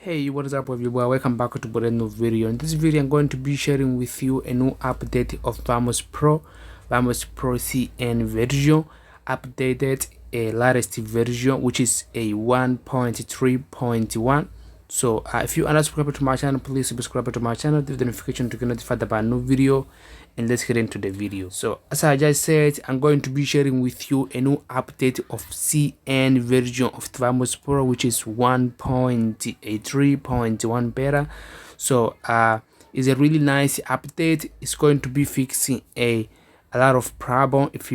Hey, what is up everyone, welcome back to a new video. In this video I'm going to be sharing with you a new update of Vamos Pro CN version, updated a latest version which is a 1.3.1. so if you are not subscribed to my channel, please subscribe to my channel, give the notification to get notified about a new video, and let's get into the video. So as I just said, I'm going to be sharing with you a new update of CN version of Vamos Pro, which is 1.3.1 beta. So it's a really nice update. It's going to be fixing a lot of problem. It's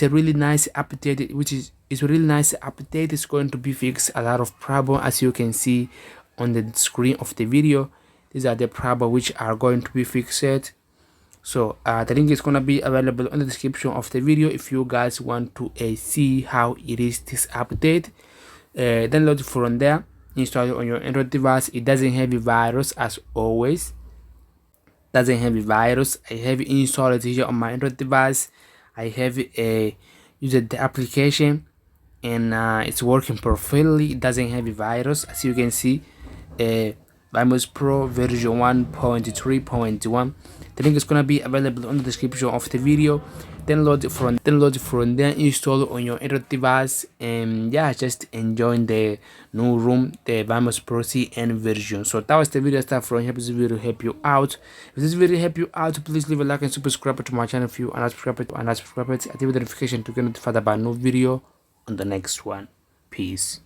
a really nice update, it's a really nice update. It's going to be fix a lot of problem, as you can see on the screen of the video. These are the problem which are going to be fixed. So the link is going to be available in the description of the video if you guys want to see how it is this update. Download it from there, install it on your Android device. It doesn't have a virus, as always. Doesn't have a virus. I have installed it here on my Android device. I have used the application, and it's working perfectly. It doesn't have a virus, as you can see. Vamos Pro version 1.3.1. The link is gonna be available in the description of the video. Download it from there, install it on your Android device, and yeah, just enjoying the new room, the Vamos Pro CN version. So that was the video stuff from. Hope this video help you out. If this video help you out, please leave a like and subscribe to my channel if you are not subscribed, activate the notification to get notified about a new video on the next one. Peace.